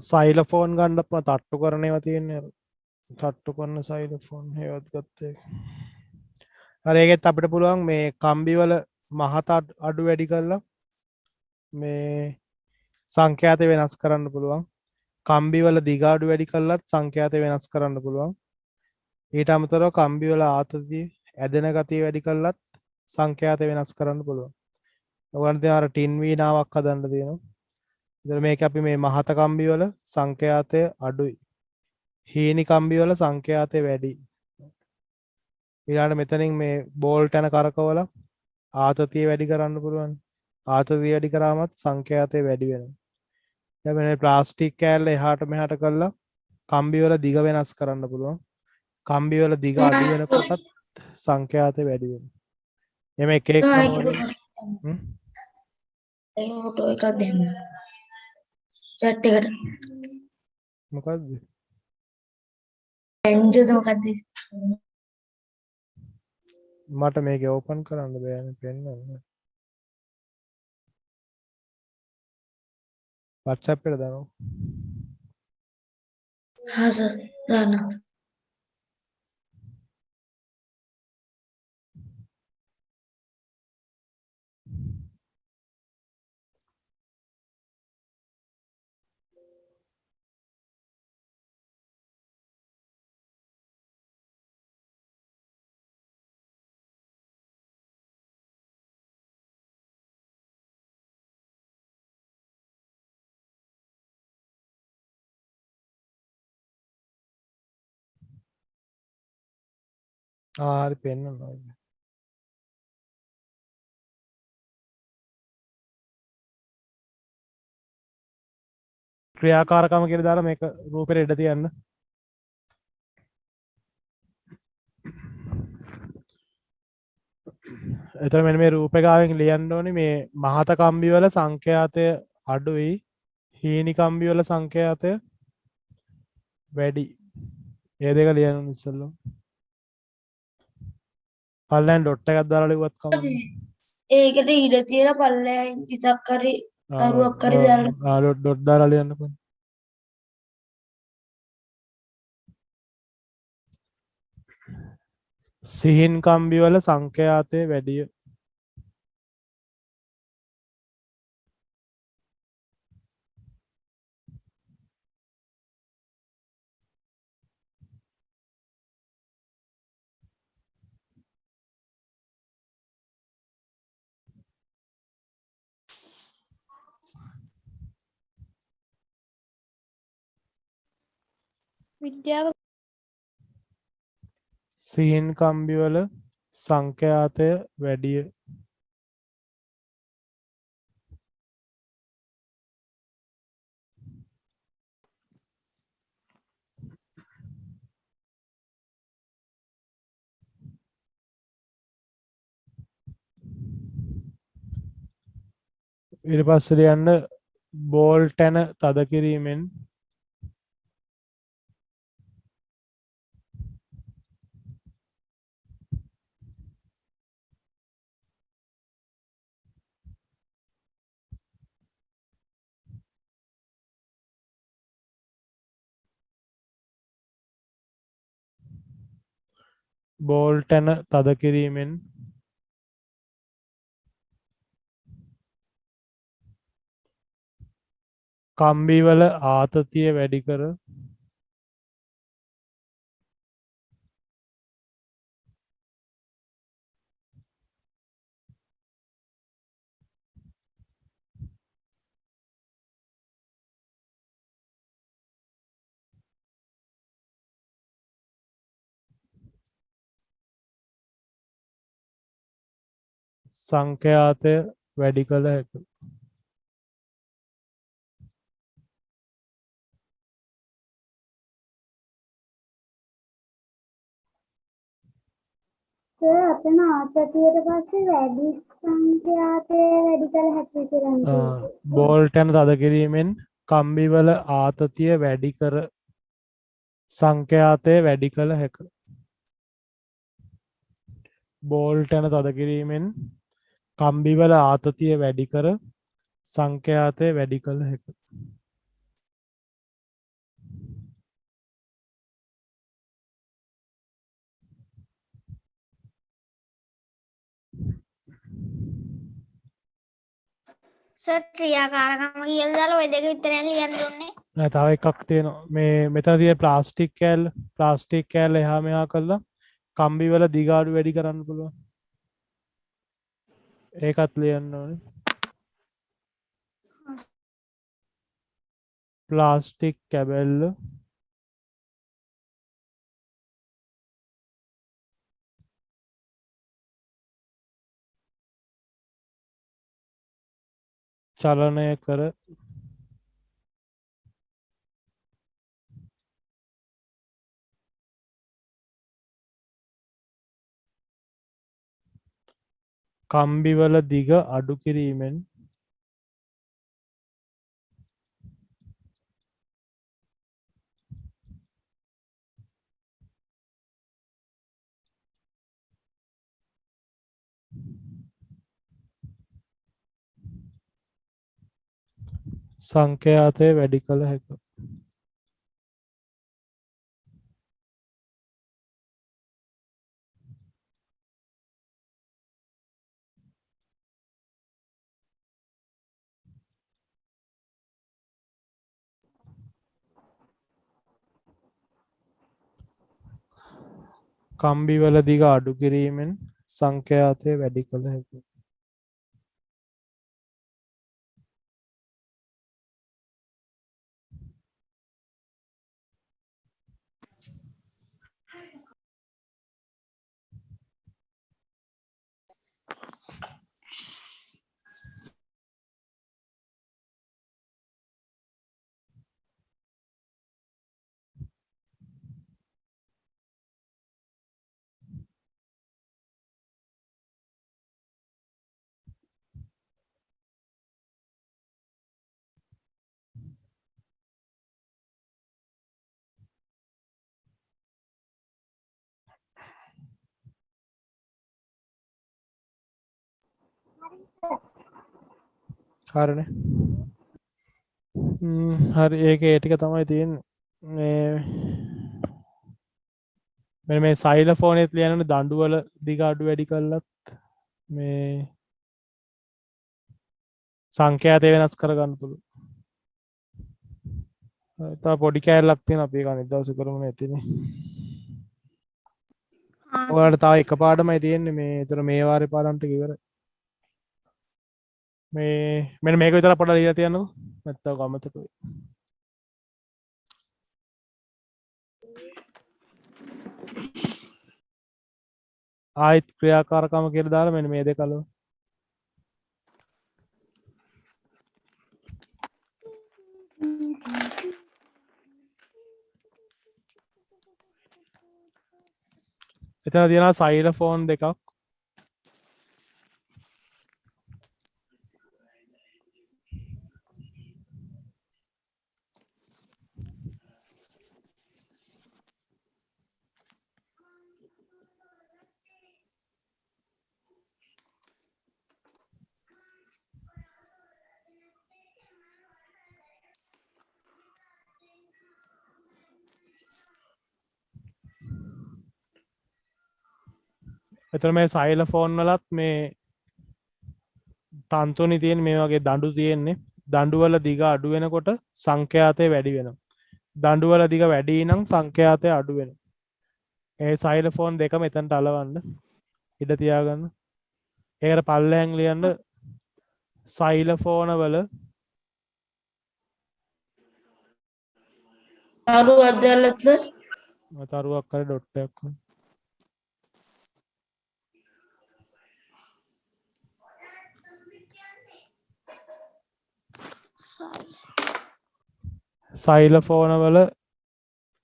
සයිලෆෝන් ගන්න තට්ටු කරන ඒවා තියෙන්නේ අර තට්ටු කරන සයිලෆෝන් ඒවත් ගත්තා. අර ඒකෙත් අපිට පුළුවන් මේ කම්බි වල මහත අඩු වැඩි කරලා මේ සංඛ්‍යාත වෙනස් කරන්න පුළුවන්. කම්බි වල දිග අඩු වැඩි කළත් සංඛ්‍යාත වෙනස් කරන්න පුළුවන්. ඊට අමතරව කම්බි වල ආතතිය ඇදෙන ගතිය වැඩි කළත් සංඛ්‍යාත වෙනස් කරන්න පුළුවන්. ඔයගොල්ලන්ට දැන් අර ටින් වීණාවක් හදන්න තියෙනවා. ඉතින් මේක අපි මේ මහත කම්බි වල සංඛ්‍යාතය අඩුයි. හීනි කම්බි වල සංඛ්‍යාතය වැඩි. ඊළඟට මෙතනින් මේ බෝල්ට් යන කරකවල ආතතිය වැඩි කරන්න පුළුවන්. ආතතිය වැඩි කරාමත් සංඛ්‍යාතය වැඩි වෙනවා. දැන් මේ ප්ලාස්ටික් කෑල්ල එහාට මෙහාට කරලා කම්බි වල දිග වෙනස් කරන්න පුළුවන්. කම්බි වල දිග අඩු වෙනකොටත් සංඛ්‍යාතය වැඩි වෙනවා. එමෙ එක එක ඒක ෆොටෝ එකක් දෙන්න. chat එකට. මොකද්ද? එන්ජෝද මොකද්ද? මට මේක ඕපන් කරන්න බෑනේ පෙන්නන්න. WhatsApp එකට දානවා. හා සර් දාන්න. හරි පෙන්වනවා. ක්‍රියාකාරකම කියලා දාලා මේක රූපෙට ඉඩ තියන්න. එතකොට මෙන්න මේ රූපේ ගාවෙන් ලියන්න ඕනේ මේ මහත කම්බි වල සංඛ්‍යාතය අඩුයි, හීනි කම්බි වල සංඛ්‍යාතය වැඩි. ඒ දෙක ලියන්න ඕනේ ඉස්සෙල්ලා. පල්ලෙන් ඩොට් එකක් දාලා ලිව්වත් කමන්නේ. ඒකට ඉඩ තියලා පල්ලෙහායින් 30ක් හරි තරුවක් හරි දාලා ඩොට් දාලා ලියන්නකෝ. සිහින් කම්බි වල සංඛ්‍යාතය වැඩිය. විද්‍යාව සිහින් කම්බි වල සංඛ්‍යාතය වැඩිය. ඊට පස්සේ ලියන්න බෝල්ට් ඇන තද කිරීමෙන් බෝල්ට් ඇන තද කිරීමෙන් කම්බි වල ආතතිය වැඩි කර සංඛ්‍යාතය වැඩි කළ හැක. සර් අපේම ආතතියට පස්සේ වැඩි සංඛ්‍යාතය වැඩි කළ හැකි කියලා නේද? බෝල්ට් ඇන තද කිරීමෙන් කම්බි වල ආතතිය වැඩි කර සංඛ්‍යාතය වැඩි කළ හැක. බෝල්ට් ඇන තද කිරීමෙන් කම්බි වල ආතතිය වැඩි කර සංඛ්‍යාතය වැඩි කළ හැක. සර් ක්‍රියාකාරකම කියලා දාලා ওই දෙක විතරයි ලියන්න ඕනේ. නෑ තව එකක් තියෙනවා. මේ මෙතන තියෙන ප්ලාස්ටික් කෑල්ල එහා මෙහා කරලා කම්බි වල දිග අඩු වැඩි කරන්න පුළුවන්. ඒකත් ලියන්න ඕනේ. ප්ලාස්ටික් කැබැල්ල චලනය කර කම්බි වල දිග අඩු කිරීමෙන් සංඛ්‍යාතය වැඩි කළ හැක. කම්බි වල දිග අඩු කිරීමෙන් සංඛ්‍යාතය වැඩි කළ හැක. හරිනේ. හරි ඒකේ ඒ ටික තමයි තියෙන්නේ. මේ සයිලෆෝනෙත් ලියනනේ දඬු වල දිග අඩු වැඩි කළත් මේ සංඛ්‍යාතය වෙනස් කරගන්න පුළුවන්. තව පොඩි කෑල්ලක් තියෙනවා අපි ඒක අනිත් දවසේ කරමු නැතිනේ. ඔයාලට තව එක පාඩමයි තියෙන්නේ මේ ඒතර මේ වාරේ පාඩම් ටික ඉවරයි. මේ මෙන්න මේක විතර පොඩ්ඩක් ලියලා තියන්නකෝ. නැත්තම් අමතක වෙයි. ආයිත් ක්‍රියාකාරකම කියලා දාලා මෙන්න මේ දෙක අලුත්. එතන තියෙනවා සයිලෆෝන් දෙකක්. එතන මේ සයිලෆෝන් වලත් මේ තන්තුනේ තියෙන මේ වගේ දඬු තියෙන්නේ. දඬු වල දිග අඩු වෙනකොට සංඛ්‍යාතය වැඩි වෙනවා. දඬු වල දිග වැඩි නම් සංඛ්‍යාතය අඩු වෙනවා. ඒ සයිලෆෝන් දෙක මෙතනට අලවන්න. ඉඩ තියාගන්න. ඒකට පල්ලෙහෙන් ලියන්න සයිලෆෝන වල තරු අදලත් සර්. තරුවක් කරේ ඩොට් එකක්. සයිලෆෝන වල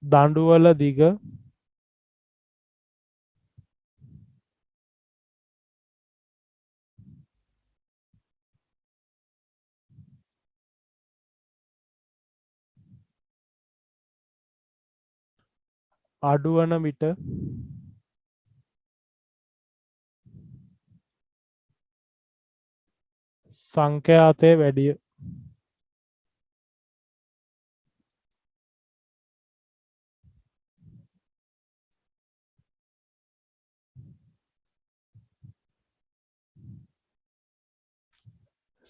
දඬු වල දිග අඩුවන විට සංඛ්‍යාතය වැඩිය.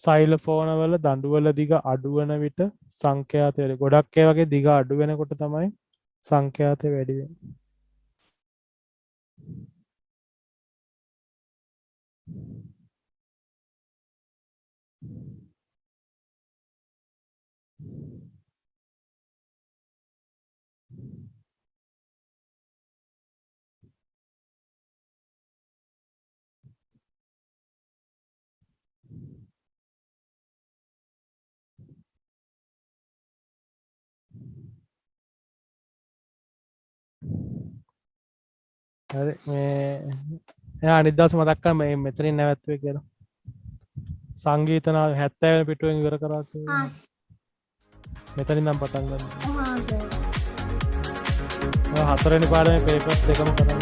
සයිලෆෝන වල දඬු වල දිග අඩු වෙන විට සංඛ්‍යාතය වැඩි. ගොඩක් ඒ වගේ දිග අඩු වෙනකොට තමයි සංඛ්‍යාතය වැඩි වෙන්නේ. හරි මේ එයා අනිත් දවස් මතක් කරා මේ මෙතනින් නැවැත්තුවේ කියලා. සංගීතනා 70 වෙනි පිටුවෙන් ඉවර කරා කියලා. මෙතනින් නම් පටන් ගන්න. හා සර්. හතරවෙනි පාඩමේ පේපර්ස් දෙකම කරා.